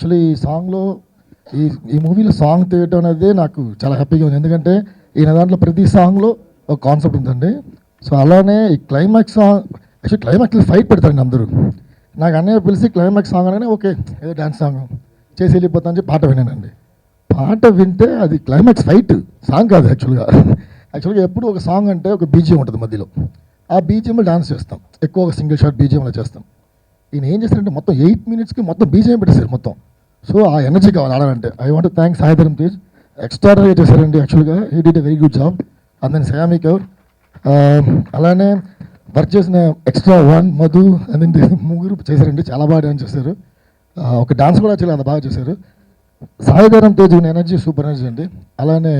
Actually ఈ సాంగ్లో ఈ ఈ మూవీలో సాంగ్ తీయటం అనేది నాకు చాలా హ్యాపీగా ఉంది. ఎందుకంటే ఈయన దాంట్లో ప్రతి సాంగ్లో ఒక కాన్సెప్ట్ ఉందండి. సో అలానే ఈ క్లైమాక్స్ సాంగ్, యాక్చువల్లీ క్లైమాక్స్లో ఫైట్ పెడతారండి అందరూ. నాకు అన్నయ్య పిలిచి క్లైమాక్స్ సాంగ్ అనగానే ఓకే ఏదో డ్యాన్స్ సాంగ్ చేసి వెళ్ళిపోతా అని చెప్పి పాట విన్నానండి. పాట వింటే అది క్లైమాక్స్ ఫైట్ సాంగ్ కాదు యాక్చువల్గా ఎప్పుడు ఒక సాంగ్ అంటే ఒక బీజిఎం ఉంటుంది మధ్యలో, ఆ బీజిఎంలో డాన్స్ చేస్తాం, ఎక్కువ ఒక సింగిల్ షాట్ బీజిఎంలో చేస్తాం. ఈయన ఏం చేస్తారంటే మొత్తం 8 minutesకి మొత్తం బీజిఎం పెట్టేశారు మొత్తం. సో ఆ ఎనర్జీ కావాలి ఆడాలంటే. I want thanks Sai Dharam Tej, extraordinary చేశారండి. యాక్చువల్గా he did a very good job. And then Saiyami Kaur, అలానే వర్క్ చేసిన ఎక్స్ట్రా వన్ మధు అని ముగ్గురు చేశారండి, చాలా బాగా డాన్స్ చేశారు. ఒక డాన్స్ కూడా చాలా బాగా చేశారు. Sai Dharam Tej energy super energy అండి. అలానే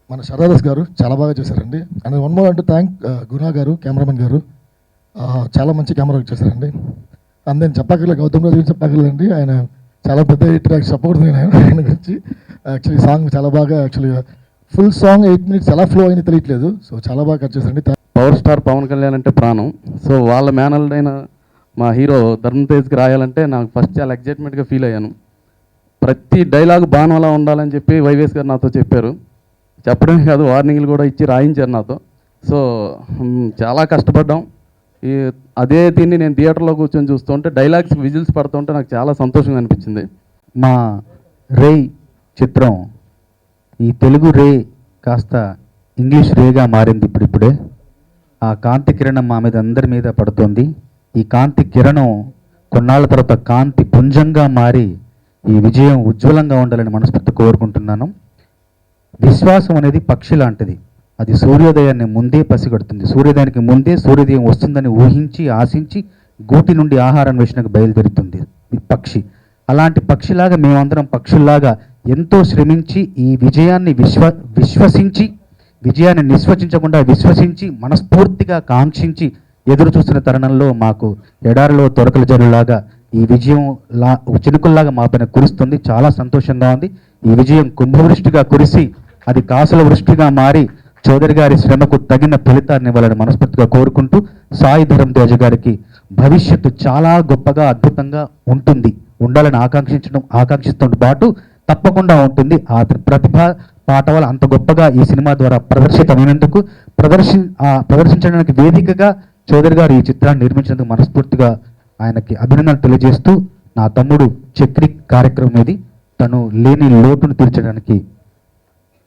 మన శరదాస్ గారు చాలా బాగా చేశారండి. అండ్ వన్ మోర్ అంటే థ్యాంక్ గునా గారు, కెమెరామెన్ గారు, చాలా మంచి కెమెరా చేశారండి. అండ్ నేను చెప్పక్కర్లేదు, గౌతమ్ రాజు గురించి చెప్పక్కర్లేదండి, ఆయన చాలా పెద్ద ఇంటరాక్షన్ చెప్పకూడదు నేను ఆయన గురించి. యాక్చువల్లీ సాంగ్ చాలా బాగా, యాక్చువల్గా ఫుల్ సాంగ్ 8 minutes ఎలా ఫ్లో అయింది తెలియట్లేదు. సో చాలా బాగా కట్ చేశారండి. పవర్ స్టార్ పవన్ కళ్యాణ్ అంటే ప్రాణం. సో వాళ్ళ మేనల్డ్ అయిన మా హీరో ధర్మ్ తేజ్కి రాయాలంటే నాకు ఫస్ట్ చాలా ఎగ్జైట్మెంట్గా ఫీల్ అయ్యాను. ప్రతి డైలాగ్ బాణంలా ఉండాలని చెప్పి వైవేస్ గారు నాతో చెప్పారు. చెప్పడమే కాదు, వార్నింగ్లు కూడా ఇచ్చి రాయించారు నాతో. సో చాలా కష్టపడ్డాం. అదే దీన్ని నేను థియేటర్లో కూర్చొని చూస్తుంటే డైలాగ్స్ విజిల్స్ పడుతుంటే నాకు చాలా సంతోషంగా అనిపించింది. మా రే చిత్రం ఈ తెలుగు రే కాస్త ఇంగ్లీష్ రేగా మారింది ఇప్పుడిప్పుడే. ఆ కాంతి కిరణం మా మీద అందరి మీద పడుతుంది. ఈ కాంతి కిరణం కొన్నాళ్ళ తర్వాత కాంతి పుంజంగా మారి ఈ విజయం ఉజ్వలంగా ఉండాలని మనస్ఫూర్తి కోరుకుంటున్నాను. విశ్వాసం అనేది పక్షి లాంటిది. అది సూర్యోదయాన్ని ముందే పసిగడుతుంది. సూర్యోదయానికి ముందే సూర్యోదయం వస్తుందని ఊహించి ఆశించి గూటి నుండి ఆహార అన్వేషణకు బయలుదేరుతుంది పక్షి. అలాంటి పక్షిలాగా మేమందరం పక్షుల్లాగా ఎంతో శ్రమించి ఈ విజయాన్ని విశ్వసించి, విజయాన్ని నిశ్వసించకుండా విశ్వసించి, మనస్ఫూర్తిగా కాంక్షించి ఎదురు చూస్తున్న తరుణంలో మాకు ఎడారిలో తొరకల జరులాగా ఈ విజయం చినుకుల్లాగా మా పైన కురుస్తుంది. చాలా సంతోషంగా ఉంది. ఈ విజయం కుంభవృష్టిగా కురిసి అది కాసుల వృష్టిగా మారి చౌదరి గారి శ్రమకు తగిన ఫలితాన్ని ఇవ్వాలని మనస్ఫూర్తిగా కోరుకుంటూ, సాయి ధరమ్ తేజ్ గారికి భవిష్యత్తు చాలా గొప్పగా అద్భుతంగా ఉండాలని ఆకాంక్షిస్తూ పాటు తప్పకుండా ఉంటుంది. ఆ ప్రతిభ పాఠవాలు అంత గొప్పగా ఈ సినిమా ద్వారా ప్రదర్శితమైనందుకు, ప్రదర్శించడానికి వేదికగా చౌదరి గారు ఈ చిత్రాన్ని నిర్మించినందుకు మనస్ఫూర్తిగా ఆయనకి అభినందనలు తెలియజేస్తూ, నా తమ్ముడు చక్రి కార్యక్రమం ఇది, తను లేని లోటును తీర్చడానికి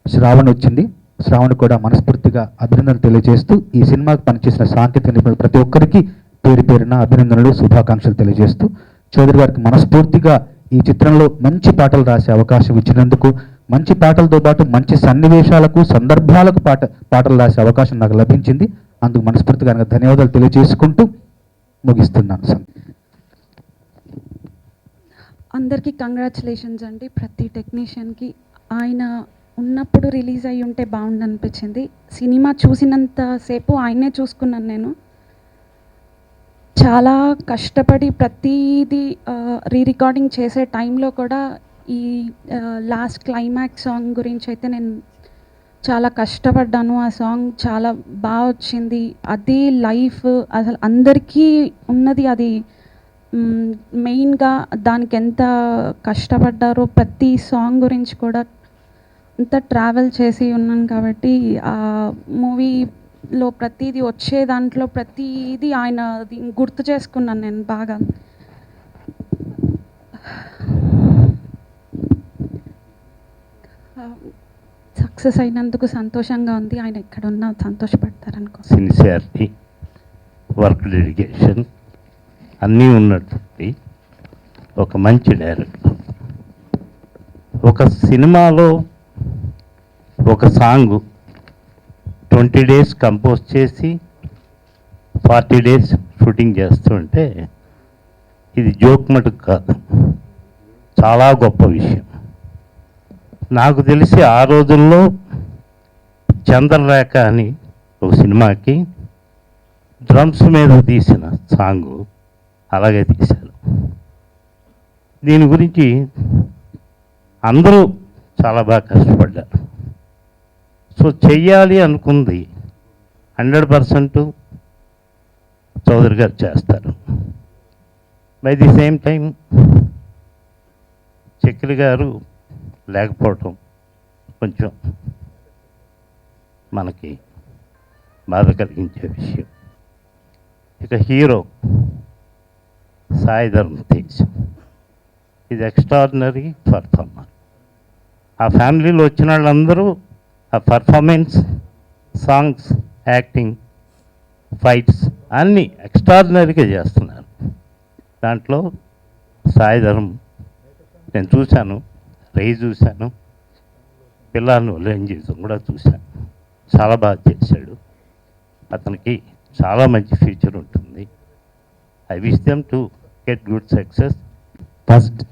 శ్రావణ్ వచ్చింది. శ్రావణ్ కూడా మనస్ఫూర్తిగా అభినందనలు తెలియజేస్తూ, ఈ సినిమాకి పనిచేసిన సాంకేతిక నిపుణులు ప్రతి ఒక్కరికి పేరు పేరున అభినందనలు, శుభాకాంక్షలు తెలియజేస్తూ, చౌదరి గారికి మనస్ఫూర్తిగా ఈ చిత్రంలో మంచి పాటలు రాసే అవకాశం ఇచ్చినందుకు, మంచి పాటలతో పాటు మంచి సన్నివేశాలకు, సందర్భాలకు పాటలు రాసే అవకాశం నాకు లభించింది. అందుకు మనస్ఫూర్తిగా ధన్యవాదాలు తెలియజేసుకుంటూ ముగిస్తున్నాను. అందరికీ కంగ్రాచులేషన్స్ అండి. ప్రతి టెక్నీషియన్కి. ఆయన ఉన్నప్పుడు రిలీజ్ అయ్యి ఉంటే బాగుండు అనిపించింది. సినిమా చూసినంతసేపు ఆయనే చూసుకున్నాను నేను. చాలా కష్టపడి ప్రతిదీ రికార్డింగ్ చేసే టైంలో కూడా ఈ లాస్ట్ క్లైమాక్స్ సాంగ్ గురించి అయితే నేను చాలా కష్టపడ్డాను. ఆ సాంగ్ చాలా బాగా వచ్చింది. అది లైఫ్ అసలు అందరికీ ఉన్నది. అది మెయిన్గా దానికి ఎంత కష్టపడ్డారో ప్రతి సాంగ్ గురించి కూడా అంత ట్రావెల్ చేసి ఉన్నాను కాబట్టి ఆ మూవీలో ప్రతిదీ వచ్చే దాంట్లో ప్రతిదీ ఆయన గుర్తు చేసుకున్నాను నేను బాగా. సక్సెస్ అయినందుకు సంతోషంగా ఉంది. ఆయన ఎక్కడ ఉన్నా సంతోషపడతారనుకో. సిన్సియారిటీ, వర్క్ డెడికేషన్ అన్నీ ఉన్నటువంటి ఒక మంచి డైరెక్టర్. ఒక సినిమాలో ఒక సాంగ్ 20 days కంపోజ్ చేసి 40 days షూటింగ్ చేస్తుంటే ఇది జోక్ మటుకు కాదు, చాలా గొప్ప విషయం. నాకు తెలిసి ఆ రోజుల్లో చంద్రరేఖ అని ఒక సినిమాకి డ్రమ్స్ మీద తీసిన సాంగు అలాగే తీశారు. దీని గురించి అందరూ చాలా బాగా కష్టపడ్డారు. సో చెయ్యాలి అనుకుంది 100% చౌదరి గారు చేస్తారు. By the same time Chakri గారు లేకపోవటం కొంచెం మనకి బాధ కలిగించే విషయం. ఇక హీరో సాయి ధరమ్ తేజ్, ఇది ఎక్స్ట్రాడినరీ పర్ఫార్మర్. ఆ ఫ్యామిలీలో వచ్చిన వాళ్ళందరూ ఆ పర్ఫార్మెన్స్, సాంగ్స్, యాక్టింగ్, ఫైట్స్ అన్నీ ఎక్స్ట్రాడినరీగా చేస్తున్నారు. దాంట్లో సాయి ధరమ్ నేను చూశాను, రేయ్ చూశాను, పిల్లలను లేని జీవితం కూడా చూశాను. చాలా బాగా చేశాడు. అతనికి చాలా మంచి ఫ్యూచర్ ఉంటుంది. I wish them to get good success. First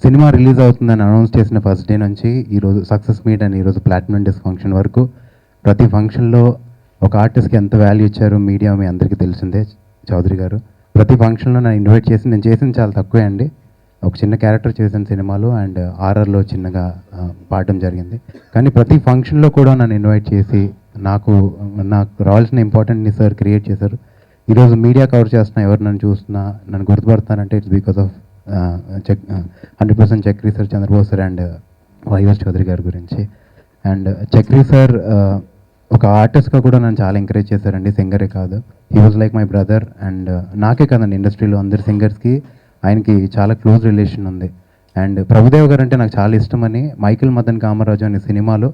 cinema release అవుతుందని అనౌన్స్ చేసిన ఫస్ట్ డే నుంచి ఈరోజు సక్సెస్ మీట్ అని ఈరోజు ప్లాటినం డిస్క్ ఫంక్షన్ వరకు ప్రతి ఫంక్షన్లో ఒక ఆర్టిస్ట్కి ఎంత వాల్యూ ఇచ్చారో మీడియా మీ అందరికీ తెలిసిందే. చౌదరి గారు ప్రతి ఫంక్షన్లో నన్ను ఇన్వైట్ చేసి, నేను చేసింది చాలా తక్కువే అండి, ఒక చిన్న క్యారెక్టర్ చేసిన సినిమాలో అండ్ ఆర్ఆర్లో చిన్నగా పాడడం జరిగింది. కానీ ప్రతి ఫంక్షన్లో కూడా నన్ను ఇన్వైట్ చేసి నాకు రావాల్సిన ఇంపార్టెంట్ని సార్ క్రియేట్ చేశారు. ఈరోజు మీడియా కవర్ చేస్తున్నా, ఎవరు నన్ను చూస్తున్నా, నన్ను గుర్తుపడతానంటే it's because of 100% Chakri sir, Chandrabose sir and YS Chowdary గారి గురించి. అండ్ చక్రి సార్ ఒక ఆర్టిస్ట్గా కూడా నన్ను చాలా ఎంకరేజ్ చేశారండి, సింగరే కాదు. He was like my brother. And నాకే కదండి, ఇండస్ట్రీలో అందరి సింగర్స్కి ఆయనకి చాలా క్లోజ్ రిలేషన్ ఉంది. అండ్ ప్రభుదేవ్ గారు అంటే నాకు చాలా ఇష్టమని మైకిల్ మదన్ కామరాజు అనే సినిమాలో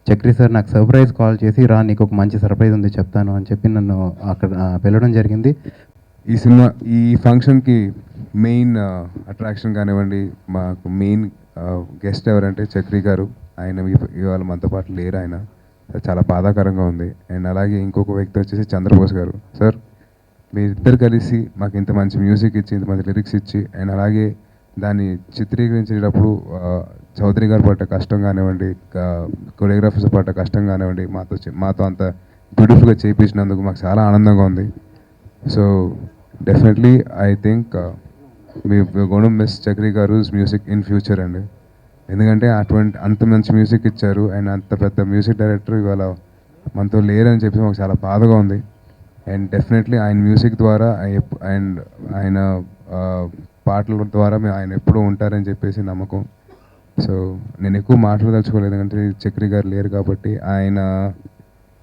చక్రి సార్ నాకు సర్ప్రైజ్ కాల్ చేసి, రా నీకు ఒక మంచి సర్ప్రైజ్ ఉంది చెప్తాను అని చెప్పి నన్ను అక్కడ పిలవడం జరిగింది. ఈ ఫంక్షన్కి మెయిన్ అట్రాక్షన్ కానివ్వండి, మాకు మెయిన్ గెస్ట్ ఎవరంటే చక్రి గారు. ఆయన ఇవాళ మనతో పాటు లేరు. ఆయన చాలా బాధాకరంగా ఉంది. అండ్ అలాగే ఇంకొక వ్యక్తి వచ్చేసి చంద్రబోస్ గారు. సార్ మీరిద్దరు కలిసి మాకు ఇంత మంచి మ్యూజిక్ ఇచ్చి, ఇంత మంచి లిరిక్స్ ఇచ్చి, అండ్ అలాగే దాన్ని చిత్రీకరించేటప్పుడు చౌదరి గారు పడ్డ కష్టం కానివ్వండి, కొరియోగ్రాఫర్స్ పడ్డ కష్టం కానివ్వండి, మాతో అంత బ్యూటిఫుల్గా చేయించినందుకు మాకు చాలా ఆనందంగా ఉంది. So definitely I think we going to miss Chakri గారు's మ్యూజిక్ ఇన్ ఫ్యూచర్ అండి. ఎందుకంటే అంత మంచి మ్యూజిక్ ఇచ్చారు. అండ్ అంత పెద్ద మ్యూజిక్ డైరెక్టర్ ఇవాళ మనతో లేరని చెప్పి మాకు చాలా బాధగా ఉంది. అండ్ డెఫినెట్లీ ఆయన మ్యూజిక్ ద్వారా అండ్ ఆయన పాటల ద్వారా ఆయన ఎప్పుడూ ఉంటారని చెప్పేసి నమ్మకం. సో నేను ఎక్కువ మాట్లాడదలుచుకోలేదు, ఎందుకంటే చక్రి గారు లేరు కాబట్టి. ఆయన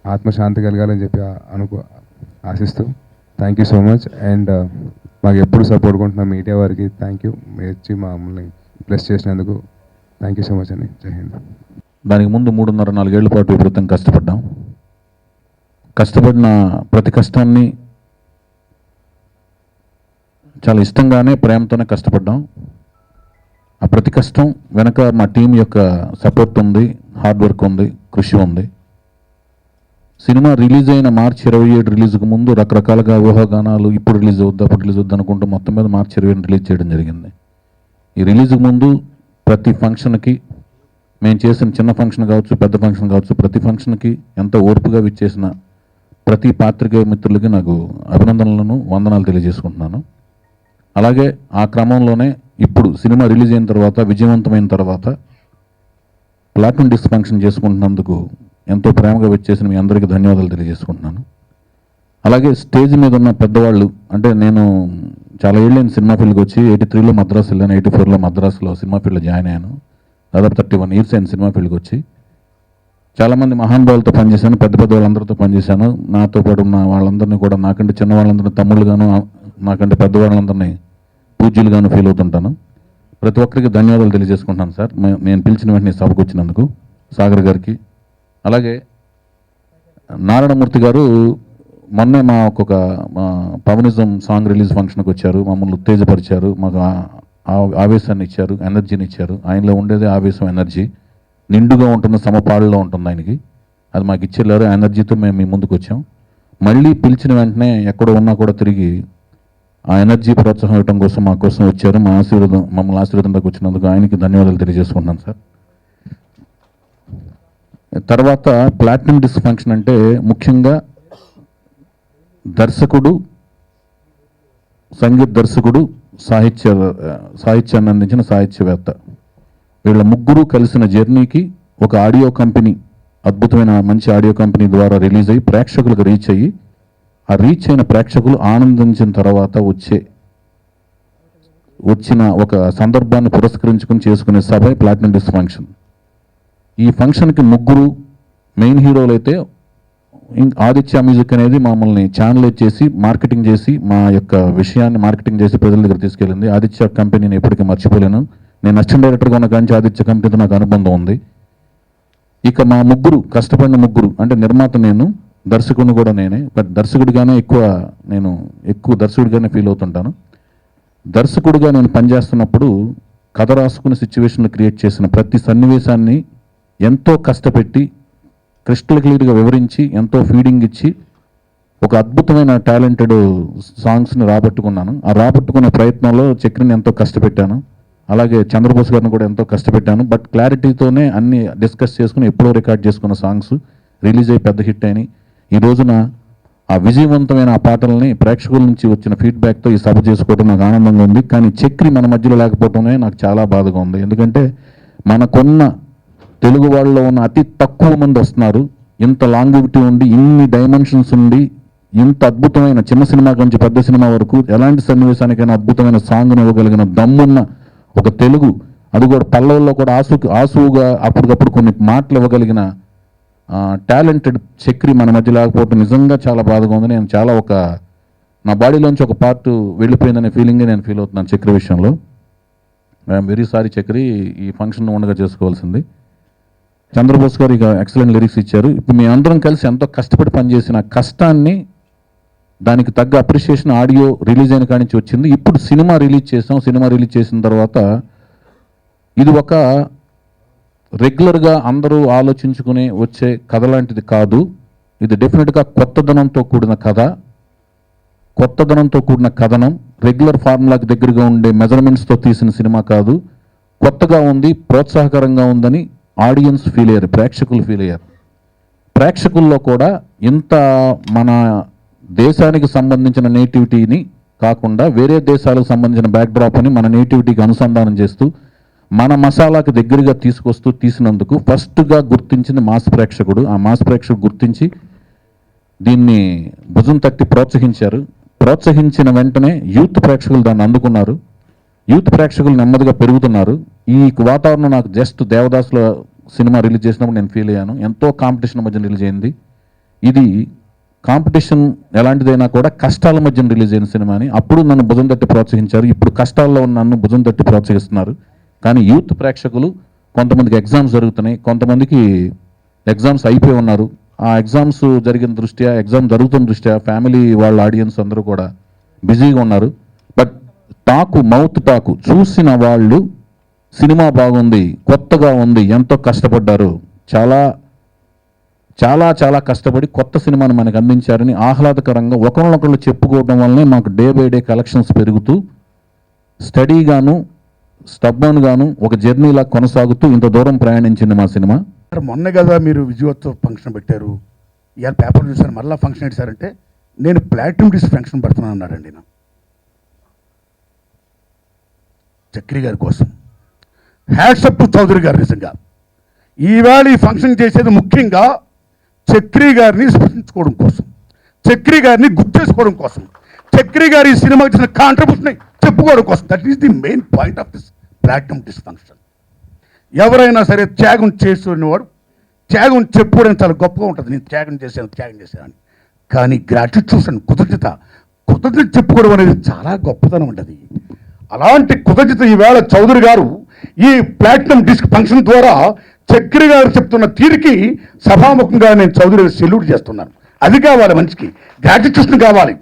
ఆత్మశాంతి కలగాలని చెప్పి ఆశిస్తూ thank you so much. And మాకు ఎప్పుడు సపోర్ట్ కొంటున్న మీడియా వారికి థ్యాంక్ యూ. మీరు వచ్చి మమ్మల్ని ప్లస్ చేసినందుకు థ్యాంక్ యూ సో మచ్ అండి. జై హింద్. దానికి ముందు 3.5-4 ఏళ్ల పాటు విపరీతంగా కష్టపడ్డాం. కష్టపడిన ప్రతి కష్టాన్ని చాలా ఇష్టంగానే, ప్రేమతోనే కష్టపడ్డాం. ఆ ప్రతి కష్టం వెనక మా టీం యొక్క సపోర్ట్ ఉంది, హార్డ్ వర్క్ ఉంది, కృషి ఉంది. సినిమా రిలీజ్ అయిన మార్చి 27 రిలీజ్కి ముందు రకరకాలుగా ఊహాగానాలు, ఇప్పుడు రిలీజ్ అవుద్దా, అప్పుడు రిలీజ్ అవుద్దా అనుకుంటూ మొత్తం మీద మార్చి 27 రిలీజ్ చేయడం జరిగింది. ఈ రిలీజ్కి ముందు ప్రతి ఫంక్షన్కి, మేము చేసిన చిన్న ఫంక్షన్ కావచ్చు, పెద్ద ఫంక్షన్ కావచ్చు, ప్రతి ఫంక్షన్కి ఎంతో ఓర్పుగా విచ్చేసిన ప్రతి పాత్రికేయ మిత్రులకి నాకు అభినందనలను, వందనాలు తెలియజేసుకుంటున్నాను. అలాగే ఆ క్రమంలోనే ఇప్పుడు సినిమా రిలీజ్ అయిన తర్వాత, విజయవంతమైన తర్వాత ప్లాటినం డిస్క్ ఫంక్షన్ చేసుకుంటున్నందుకు ఎంతో ప్రేమగా వచ్చేసిన మీ అందరికీ ధన్యవాదాలు తెలియజేసుకుంటున్నాను. అలాగే స్టేజ్ మీద ఉన్న పెద్దవాళ్ళు, అంటే నేను చాలా ఏళ్ళైన సినిమా ఫీల్డ్కి వచ్చి 83లో మద్రాసు వెళ్ళాను, 84లో మద్రాసులో సినిమా ఫీల్డ్లో జాయిన్ అయ్యాను. దాదాపు 31 ఇయర్స్ అయిన సినిమా ఫీల్డ్కి వచ్చి చాలామంది మహానుభావులతో పనిచేశాను, పెద్ద పెద్ద వాళ్ళందరితో పనిచేశాను. నాతో పాటు ఉన్న వాళ్ళందరినీ కూడా, నాకంటే చిన్న వాళ్ళందరినీ తమ్ముళ్ళుగాను, నాకంటే పెద్దవాళ్ళందరినీ పూజ్యులుగాను ఫీల్ అవుతుంటాను. ప్రతి ఒక్కరికి ధన్యవాదాలు తెలియజేసుకుంటున్నాను సార్, నేను పిలిచిన వెంటనే సభకు వచ్చినందుకు. సాగర్ గారికి, అలాగే నారాయణమూర్తి గారు మొన్నే మా పవనిజం సాంగ్ రిలీజ్ ఫంక్షన్కి వచ్చారు, మమ్మల్ని ఉత్తేజపరిచారు, మాకు ఆవేశాన్ని ఇచ్చారు, ఎనర్జీని ఇచ్చారు. ఆయనలో ఉండేదే ఆవేశం, ఎనర్జీ నిండుగా ఉంటుంది, సమపాడులో ఉంటుంది ఆయనకి. అది మాకు ఇచ్చేళ్ళారు. ఆ ఎనర్జీతో మేము మీ ముందుకు వచ్చాం. మళ్ళీ పిలిచిన వెంటనే ఎక్కడ ఉన్నా కూడా తిరిగి ఆ ఎనర్జీ ప్రోత్సాహం ఇవ్వడం కోసం మా కోసం వచ్చారు. మమ్మల్ని ఆశీర్వాదంలోకి వచ్చినందుకు ఆయనకి ధన్యవాదాలు తెలియజేసుకుంటున్నాను సార్. తర్వాత ప్లాటినం డిస్క్ ఫంక్షన్ అంటే ముఖ్యంగా దర్శకుడు, సంగీత దర్శకుడు, సాహిత్యాన్ని అందించిన సాహిత్యవేత్త, వీళ్ళ ముగ్గురు కలిసిన జర్నీకి ఒక ఆడియో కంపెనీ, అద్భుతమైన మంచి ఆడియో కంపెనీ ద్వారా రిలీజ్ అయ్యి ప్రేక్షకులకు రీచ్ అయ్యి, ఆ రీచ్ అయిన ప్రేక్షకులు ఆనందించిన తర్వాత వచ్చిన ఒక సందర్భాన్ని పురస్కరించుకుని చేసుకునే సభ ప్లాటినం డిస్క్ ఫంక్షన్. ఈ ఫంక్షన్కి ముగ్గురు మెయిన్ హీరోలు అయితే ఆదిత్య మ్యూజిక్ అనేది మమ్మల్ని ఛానల్ చేసి మార్కెటింగ్ చేసి మా యొక్క విషయాన్ని మార్కెటింగ్ చేసి ప్రజల దగ్గర తీసుకెళ్ళింది. ఆదిత్య కంపెనీని ఎప్పటికీ మర్చిపోలేను. నేను అసిస్టెంట్ డైరెక్టర్గా ఉన్న కానీ ఆదిత్య కంపెనీతో నాకు అనుబంధం ఉంది. ఇక మా ముగ్గురు కష్టపడిన ముగ్గురు అంటే నిర్మాత నేను, దర్శకుడిని కూడా నేనే. బట్ దర్శకుడిగానే ఎక్కువ దర్శకుడిగానే ఫీల్ అవుతుంటాను. దర్శకుడిగా నేను పనిచేస్తున్నప్పుడు కథ రాసుకునే సిచ్యువేషన్లు క్రియేట్ చేసిన ప్రతి సన్నివేశాన్ని ఎంతో కష్టపెట్టి క్రిస్టల్ క్లియర్గా వివరించి ఎంతో ఫీడింగ్ ఇచ్చి ఒక అద్భుతమైన టాలెంటెడ్ సాంగ్స్ని రాబట్టుకున్నాను. ఆ రాబట్టుకునే ప్రయత్నంలో చక్రిని ఎంతో కష్టపెట్టాను. అలాగే చంద్రబోస్ గారిని కూడా ఎంతో కష్టపెట్టాను. బట్ క్లారిటీతోనే అన్ని డిస్కస్ చేసుకుని ఎప్పుడో రికార్డ్ చేసుకున్న సాంగ్స్ రిలీజ్ అయ్యి పెద్ద హిట్ అయినాయి. ఈ రోజున ఆ విజయవంతమైన ఆ పాటల్ని ప్రేక్షకుల నుంచి వచ్చిన ఫీడ్బ్యాక్తో ఈ సభ చేసుకోవడం నాకు ఆనందంగా ఉంది. కానీ చక్రి మన మధ్యలో లేకపోవడమే నాకు చాలా బాధగా ఉంది. ఎందుకంటే మనకున్న తెలుగు వాళ్ళలో ఉన్న అతి తక్కువ మంది వస్తున్నారు. ఇంత లాంగివిటీ ఉండి, ఇన్ని డైమెన్షన్స్ ఉండి, ఇంత అద్భుతమైన చిన్న సినిమా నుంచి పెద్ద సినిమా వరకు ఎలాంటి సన్నివేశానికైనా అద్భుతమైన సాంగ్ని ఇవ్వగలిగిన దమ్మున్న ఒక తెలుగు, అది కూడా పల్లవుల్లో కూడా ఆసువుగా అప్పటికప్పుడు కొన్ని మాటలు ఇవ్వగలిగిన టాలెంటెడ్ చక్రి మన మధ్య లేకపోవడం నిజంగా చాలా బాధగా ఉంది. నేను చాలా నా బాడీలోంచి ఒక పార్ట్ వెళ్ళిపోయిందనే ఫీలింగే నేను ఫీల్ అవుతున్నాను చక్రి విషయంలో. ఐఎమ్ వెరీ సారీ చక్రి, ఈ ఫంక్షన్ ఉండగా చేసుకోవాల్సింది. చంద్రబోస్ గారు ఇక ఎక్సలెంట్ లిరిక్స్ ఇచ్చారు. ఇప్పుడు మీ అందరం కలిసి ఎంతో కష్టపడి పనిచేసిన కష్టాన్ని దానికి తగ్గ అప్రిషియేషన్ ఆడియో రిలీజ్ అయిన కాడి నుంచి వచ్చింది. ఇప్పుడు సినిమా రిలీజ్ చేసాం. సినిమా రిలీజ్ చేసిన తర్వాత ఇది ఒక రెగ్యులర్గా అందరూ ఆలోచించుకుని వచ్చే కథ లాంటిది కాదు. ఇది డెఫినెట్గా కొత్తదనంతో కూడిన కథ, కొత్తదనంతో కూడిన కథనం. రెగ్యులర్ ఫార్ములాకి దగ్గరగా ఉండే మెజర్మెంట్స్తో తీసిన సినిమా కాదు. కొత్తగా ఉంది, ప్రోత్సాహకరంగా ఉందని ఆడియన్స్ ఫీల్ అయ్యారు, ప్రేక్షకులు ఫీల్ అయ్యారు. ప్రేక్షకుల్లో కూడా ఇంత మన దేశానికి సంబంధించిన నేటివిటీని కాకుండా వేరే దేశాలకు సంబంధించిన బ్యాక్డ్రాప్ అని మన నేటివిటీకి అనుసంధానం చేస్తూ మన మసాలాకి దగ్గరగా తీసుకొస్తూ తీసినందుకు ఫస్ట్గా గుర్తించింది మాస్ ప్రేక్షకుడు. ఆ మాస్ ప్రేక్షకుడు గుర్తించి దీన్ని భుజం తట్టి ప్రోత్సహించారు. ప్రోత్సహించిన వెంటనే యూత్ ప్రేక్షకులు దాన్ని అందుకున్నారు. యూత్ ప్రేక్షకులు నెమ్మదిగా పెరుగుతున్నారు. ఈ వాతావరణం నాకు జస్ట్ దేవదాసుల సినిమా రిలీజ్ చేసినప్పుడు నేను ఫీల్ అయ్యాను. ఎంతో కాంపిటీషన్ మధ్య రిలీజ్ అయింది. ఇది కాంపిటీషన్ ఎలాంటిదైనా కూడా కష్టాల మధ్య రిలీజ్ అయిన సినిమాని అప్పుడు నన్ను భుజం తట్టి ప్రోత్సహించారు. ఇప్పుడు కష్టాల్లో ఉన్న నన్ను భుజం తట్టి ప్రోత్సహిస్తున్నారు. కానీ యూత్ ప్రేక్షకులు, కొంతమందికి ఎగ్జామ్స్ జరుగుతున్నాయి, కొంతమందికి ఎగ్జామ్స్ అయిపోయి ఉన్నారు. ఆ ఎగ్జామ్స్ జరిగిన దృష్ట్యా, ఎగ్జామ్ జరుగుతున్న దృష్ట్యా ఫ్యామిలీ వాళ్ళ ఆడియన్స్ అందరూ కూడా బిజీగా ఉన్నారు. బట్ మౌత్ టాకు చూసిన వాళ్ళు సినిమా బాగుంది, కొత్తగా ఉంది, ఎంతో కష్టపడ్డారు, చాలా చాలా చాలా కష్టపడి కొత్త సినిమాని మనకు అందించారని ఆహ్లాదకరంగా ఒకరినొకళ్ళు చెప్పుకోవడం వల్లనే మాకు డే బై డే కలెక్షన్స్ పెరుగుతూ స్టడీగాను స్టబ్బన్గాను ఒక జర్నీలా కొనసాగుతూ ఇంత దూరం ప్రయాణించింది మా సినిమా. మొన్న కదా మీరు విజయోత్సవ ఫంక్షన్ పెట్టారు, ఇవాళ పేపర్ చూసారు, మళ్ళీ ఫంక్షన్ పెట్టారంటే నేను ప్లాటినం డిస్క్ ఫంక్షన్ పెడుతున్నాను అన్నాడండి నా చక్రి గారి కోసం. హ్యాట్సప్ టు చౌదరి గారు. నిజంగా ఈవేళ ఈ ఫంక్షన్ చేసేది ముఖ్యంగా చక్రి గారిని స్మరించుకోవడం కోసం, చక్రి గారిని గుర్తు చేసుకోవడం కోసం, చక్రి గారి ఈ సినిమాకి చేసిన కాంట్రిబ్యూషన్ చెప్పుకోవడం కోసం. That is the main point of this platinum disc function. ఎవరైనా సరే త్యాగం చేసేవాడు త్యాగం చెప్పుకోవడం చాలా గొప్పగా ఉంటుంది. నేను త్యాగం చేశాను. కానీ గ్రాటిట్యూడ్, కృతజ్ఞత చెప్పుకోవడం అనేది చాలా గొప్పతనం ఉంటుంది. అలాంటి కృతజ్ఞత ఈవేళ చౌదరి గారు ఈ ప్లాటినం డిస్క్ ఫంక్షన్ ద్వారా చక్రి గారు చెప్తున్న తీరుకి సభాముఖంగా నేను చౌదరి గారు సెల్యూట్ చేస్తున్నాను. అది కావాలి, మనిషికి గ్రాటిట్యూషన్ కావాలి.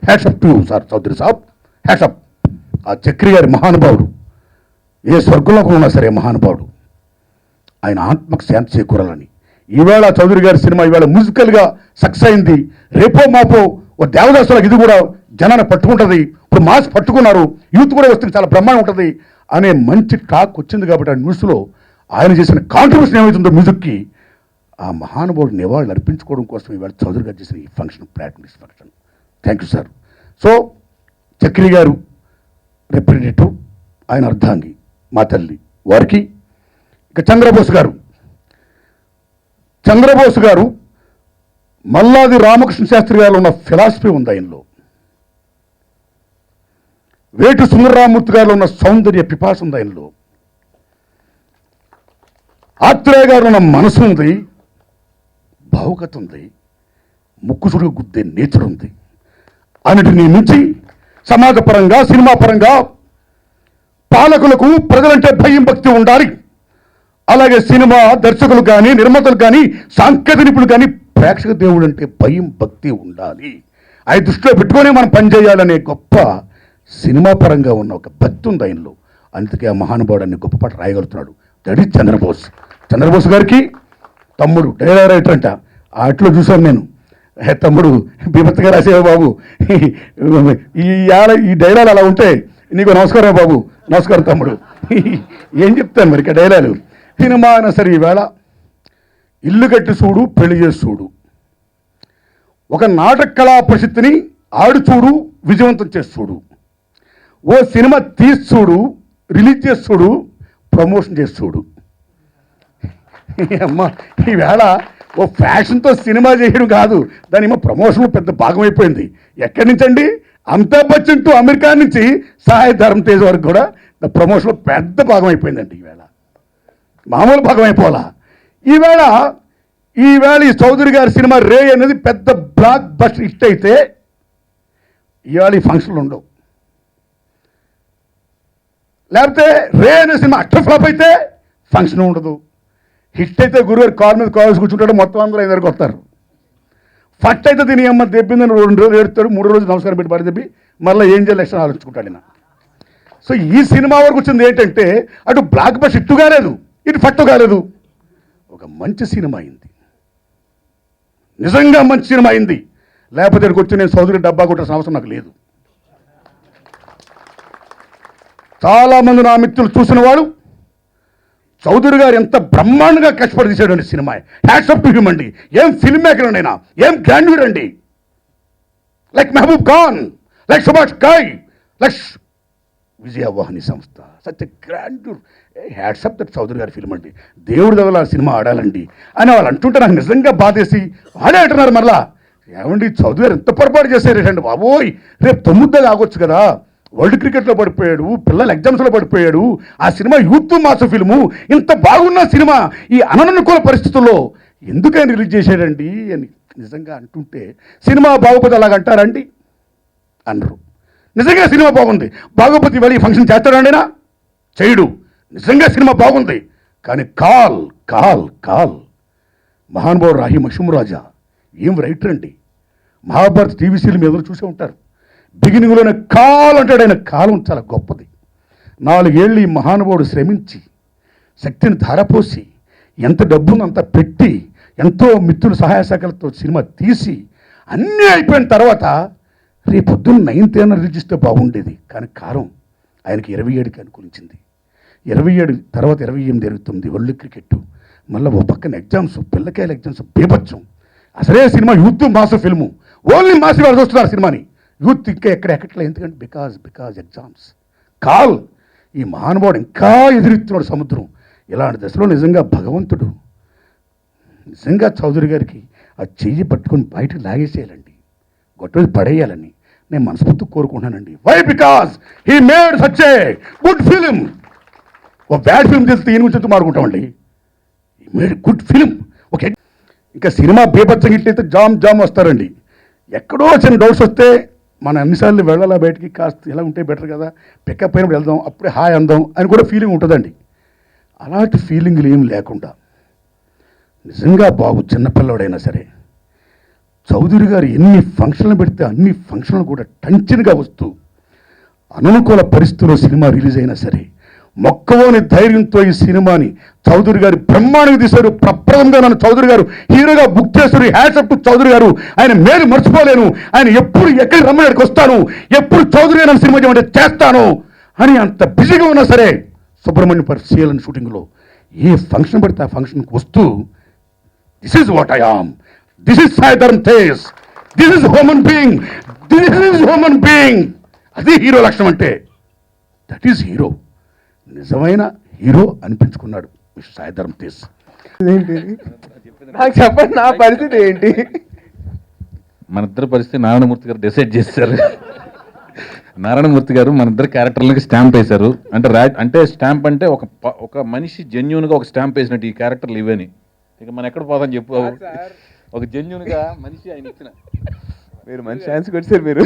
Hats off to sir Chowdary saab, hats off. ఆ చక్రి గారి మహానుభావుడు, ఏ స్వర్గంలో ఉన్నా సరే మహానుభావుడు, ఆయన ఆత్మకు శాంతి చేకూరాలని. ఈవేళ చౌదరి గారి సినిమా ఈవేళ మ్యూజికల్గా సక్సెస్ అయింది. రేపో మాపో ఓ దేవదాసులకు ఇది కూడా జనాన్ని పట్టుకుంటుంది. ఇప్పుడు మాస్ పట్టుకున్నారు, యూత్ కూడా వస్తుంది, చాలా బ్రహ్మాండం ఉంటుంది అనే మంచి టాక్ వచ్చింది. కాబట్టి ఆ న్యూస్లో ఆయన చేసిన కాంట్రిబ్యూషన్ ఏమవుతుందో మ్యూజిక్కి, ఆ మహానుభావుడు నివాళులు అర్పించుకోవడం కోసం ఈవేళ చౌదరి గారు చేసిన ఈ function platinum disc function. Thank you sir. So Chakri గారు రిప్రజెంటేటివ్, ఆయన అర్ధాంగి మా తల్లి వారికి. ఇక చంద్రబోస్ గారు మల్లాది రామకృష్ణ శాస్త్రి గారు ఉన్న ఫిలాసఫీ ఉంది ఆయనలో. వేటు సుందరరామూర్తి గారిలో ఉన్న సౌందర్య పిపాస ఉంది ఆయనలో. ఆత్రేయ గారిలో ఉన్న మనసు ఉంది, భావుకత ఉంది, ముక్కుసుడిగా గుద్దే నేచర్ ఉంది. అన్నిటినీ మించి సమాజపరంగా, సినిమా పరంగా పాలకులకు ప్రజలంటే భయం భక్తి ఉండాలి. అలాగే సినిమా దర్శకులు కానీ, నిర్మాతలు కానీ, సాంకేతిక నిపుణులు కానీ ప్రేక్షక దేవుడు అంటే భయం భక్తి ఉండాలి. అవి దృష్టిలో పెట్టుకొని మనం పనిచేయాలనే గొప్ప సినిమా పరంగా ఉన్న ఒక భక్తి ఉంది ఆయనలో. అందుకే ఆ మహానుభావుడు అన్ని గొప్ప పాట రాయగలుగుతున్నాడు. That is Chandrabose. చంద్రబోస్ గారికి తమ్ముడు డైలాగ్ రైటర్ అంట. ఆటలో చూశాను నేను. తమ్ముడు బీభత్సగా రాసేవా బాబు, ఈ డైలాగ్ అలా ఉంటే నీకు నమస్కారం బాబు. నమస్కారం తమ్ముడు. ఏం చెప్తాను మరి ఇక డైలాగు. సినిమా అయినా సరే ఈవేళ ఇల్లు కట్టి చూడు, పెళ్లి చేసి చూడు, ఒక నాటక కళా ప్రసిద్ధిని ఆడు చూడు, విజయవంతం చేసి చూడు, ఓ సినిమా తీసి చూడు, రిలీజ్ చేసి చూడు, ప్రమోషన్ చేసి చూడు. అమ్మ ఈవేళ ఓ ఫ్యాషన్తో సినిమా చేయడం కాదు, దాని ఏమో ప్రమోషన్ పెద్ద భాగం అయిపోయింది. ఎక్కడి నుంచి అండి? అమితాబ్ బచ్చన్ టు అమెరికా నుంచి సాయి ధరమ్ తేజ్ వరకు కూడా ప్రమోషన్లో పెద్ద భాగం అయిపోయిందండి. ఈవేళ మామూలు భాగం అయిపోవాలా. ఈవేళ ఈ చౌదరి గారి సినిమా రే అనేది పెద్ద బ్లాక్ బస్టర్ హిట్ అయితే ఇవాళ ఈ ఫంక్షన్లు ఉండవు. లేకపోతే రే అనే సినిమా అట్ట ఫ్లాప్ అయితే ఫంక్షన్ ఉండదు. హిట్ అయితే గురుగారు కాల్ మీద కాల్స్ కూర్చుంటాడు, మొత్తం అందరూ ఎదురుకు వస్తారు. ఫస్ట్ అయితే దీని అమ్మ దెబ్బిందని 2 రోజులు ఏడుతాడు, 3 రోజులు నమస్కారం పెట్టి పడి దెబ్బి మళ్ళీ ఏం చేయాలి లక్షణం ఆలోచించుకుంటాడు ఈయన. సో ఈ సినిమా వరకు వచ్చింది ఏంటంటే అటు బ్లాక్ బస్ హిట్టు కాలేదు, ఇటు ఫట్టు కాలేదు, ఒక మంచి సినిమా అయింది, నిజంగా మంచి సినిమా అయింది. లేకపోతే ఇక్కడికి వచ్చి నేను చౌదరి డబ్బా కొట్టాల్సిన అవసరం నాకు లేదు. చాలామంది నా మిత్రులు చూసిన వాడు చౌదరి గారు ఎంత బ్రహ్మాండంగా కష్టపడి తీసాడండి సినిమా. హ్యాట్స్ ఆఫ్ టు హిమ్ అండి. ఏం ఫిల్మ్ మేకర్ అండి ఆయన, ఏం గ్రాండ్యూర్ అండి. Like Mehboob Khan, like Subhash Ghai, like Vijayavahini సంస్థ, such grandeur. Hats off that Chowdary గారి ఫిల్మ్ అండి. దేవుడి దగ్గర ఆ సినిమా ఆడాలండి అని వాళ్ళు అంటుంటే నాకు నిజంగా బాధేసి ఆడే అంటున్నారు మరలా. ఏమండి చౌదరి గారు ఎంత పొరపాటు చేశారేటండి బాబోయ్. రేపు 9 ఆగొచ్చు కదా. వరల్డ్ క్రికెట్లో పడిపోయాడు, పిల్లల ఎగ్జామ్స్లో పడిపోయాడు. ఆ సినిమా యూత్ మాస్ ఫిల్ము, ఇంత బాగున్న సినిమా ఈ అననుకూల పరిస్థితుల్లో ఎందుకని రిలీజ్ చేశాడండి అని నిజంగా అంటుంటే, సినిమా బాగోపోతే అలాగ అంటారండి అనరు. నిజంగా సినిమా బాగుంది, బాగోపోతే వెళ్ళి ఫంక్షన్ చేస్తాడండి నా చేయడు. నిజంగా సినిమా బాగుంది కానీ కాల్ కాల్ కాల్. మహానుభావుడు రాహి మషుమరాజా ఏం రైటర్ అండి. మహాభారత్ టీవీ సీరియల్ మీద చూసే ఉంటారు. బిగినింగ్లోనే కాల్ అంటాడు ఆయన. కాలం చాలా గొప్పది. 4 ఏళ్ళు ఈ మహానుభావుడు శ్రమించి శక్తిని ధారపోసి ఎంత డబ్బును అంత పెట్టి ఎంతో మిత్రుల సహాయ శాఖలతో సినిమా తీసి అన్నీ అయిపోయిన తర్వాత రేపొద్దున్న 9th రిలీజ్ చేస్తే బాగుండేది. కానీ కాలం ఆయనకి 27కి అనుకూలించింది. 27 తర్వాత 28, 29 వరల్డ్ క్రికెట్, మళ్ళీ ఓ పక్కన ఎగ్జామ్స్, పిల్లకాయల ఎగ్జామ్స్, బీభత్సం. అసలే cinema youth mass film, only mass వాళ్ళు చూస్తున్నారు సినిమాని. యూత్ ఇంకా ఎక్కట్లే. ఎందుకంటే బికాజ్ ఎగ్జామ్స్. కాల్ ఈ మహానుభావుడు ఇంకా ఎదురెత్తున్నాడు సముద్రం. ఇలాంటి దశలో నిజంగా భగవంతుడు నిజంగా చౌదరి గారికి ఆ చెయ్యి పట్టుకొని బయటకు లాగేసేయాలండి, గొట్టవి పడేయాలని నేను మనస్ఫూర్తి కోరుకుంటున్నానండి. Why? Because he made such a good film. ఓ బ్యాడ్ ఫిల్మ్ చేస్తే ఈయన గురించి మారుకుంటామండి. He made good film. Okay, ఇంకా సినిమా బీభత్సంగా ఇట్లయితే జామ్ వస్తారండి. ఎక్కడో చిన్న డౌట్స్ వస్తే మనం అన్నిసార్లు వెళ్ళాలా బయటికి, కాస్త ఇలా ఉంటే బెటర్ కదా, పికప్ అయినప్పుడు వెళ్దాం, అప్పుడే హాయ్ అందాం అని కూడా ఫీలింగ్ ఉంటుందండి. అలాంటి ఫీలింగ్లు ఏం లేకుండా నిజంగా బాబు చిన్నపిల్లవాడైనా సరే చౌదరి గారు ఎన్ని ఫంక్షన్లు పెడితే అన్ని ఫంక్షన్లు కూడా టెన్షన్గా వస్తూ అననుకూల పరిస్థితుల్లో సినిమా రిలీజ్ అయినా సరే మొక్కవోని ధైర్యంతో ఈ సినిమాని చౌదరి గారు బ్రహ్మాండంగా తీశారు. ప్రప్రదంగా నన్ను చౌదరి గారు హీరోగా బుక్ చేస్తారు. హ్యాట్స్ ఆఫ్ టు చౌదరి గారు. ఆయన మేలు మర్చిపోలేను. ఆయన ఎప్పుడు ఎక్కడికి రమ్మడికి వస్తాను, ఎప్పుడు చౌదరి గారు నన్ను సినిమా చేయమంటే చేస్తాను అని అంత బిజీగా ఉన్నా సరే సుబ్రహ్మణ్యం పర్ సీఎల్ షూటింగ్లో ఏ ఫంక్షన్ పడితే ఆ ఫంక్షన్కి వస్తూ this is what I am, this is Sai Dharam Tej, this is human being, this is human being. అది హీరో లక్షణం అంటే. That is hero. నిజమైన హీరో అనిపించుకున్నాడు మిస్టర్ సాయి ధరమ్ తేజ్. ఏంటి నాకు చెప్పండి, నా పరిస్థితి ఏంటి? మన ఇద్దరి పరిస్థితి నారాయణమూర్తి గారు డిసైడ్ చేశారు. నారాయణమూర్తి గారు మన ఇద్దరు క్యారెక్టర్లకి స్టాంప్ వేశారు. అంటే అంటే స్టాంప్ అంటే ఒక మనిషి జెన్యున్గా ఒక స్టాంప్ వేసినట్టు ఈ క్యారెక్టర్లు ఇవని. ఇక మనం ఎక్కడ పోదాం చెప్పు. ఒక జెన్యున్గా మనిషి ఆయన ఇచ్చిన మీరు మంచి ఛాన్స్ కొట్టారు మీరు.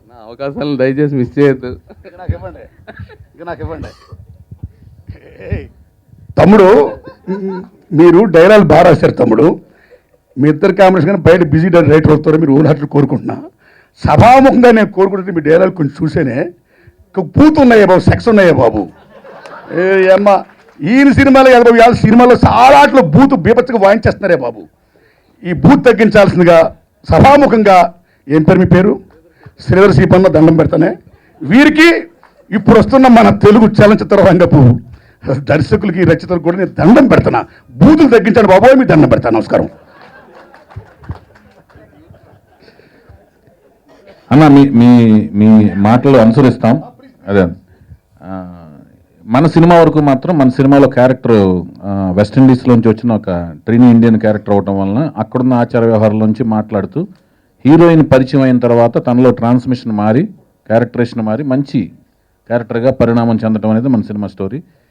నా అవకాశాలను దయచేసి మిస్ చేయొద్దు. నాకు ఇవ్వండి. తమ్ముడు, మీరు డైలాగ్ బాగా రాశారు తమ్ముడు. మీ ఇద్దరు కాంబినేషన్ కానీ బయట బిజీ రైటర్ అవుతారో మీరు ఓన్ హార్ట్లు కోరుకుంటున్నా. సభాముఖంగా నేను కోరుకుంటే మీ డైలాగ్ కొంచెం చూసేనే పూతు ఉన్నాయా బాబు, సెక్స్ ఉన్నాయా బాబు. అమ్మ ఈయన సినిమాలో కదా బాబు, వాళ్ళ సినిమాలో చాలా ఆటలు బూతు బీభత్సగా వాయించేస్తున్నారే బాబు. ఈ బూత్ తగ్గించాల్సిందిగా సభాముఖంగా, ఏం పేరు మీ పేరు, శ్రీధర్ శ్రీపన్న దండం పెడతానే. వీరికి ఇప్పుడు వస్తున్న మన తెలుగు చలనచిత్ర రంగపు దర్శకులకి రచయితలకు కూడా నేను దండం పెడతాను. బూతులు తగ్గించాను బాబోయ్, మీ దండం పెడతాను. నమస్కారం అన్న. మీ మాటలు అనుసరిస్తాం. అదే మన సినిమా వరకు మాత్రం మన సినిమాలో క్యారెక్టర్ వెస్టిండీస్లోంచి వచ్చిన ఒక ట్రైనీ ఇండియన్ క్యారెక్టర్ అవటం వలన అక్కడున్న ఆచార వ్యవహారాల నుంచి మాట్లాడుతూ హీరోయిన్ పరిచయం అయిన తర్వాత తనలో ట్రాన్స్మిషన్ మారి క్యారెక్టరేషన్ మారి మంచి క్యారెక్టర్గా పరిణామం చెందడం అనేది మన సినిమా స్టోరీ.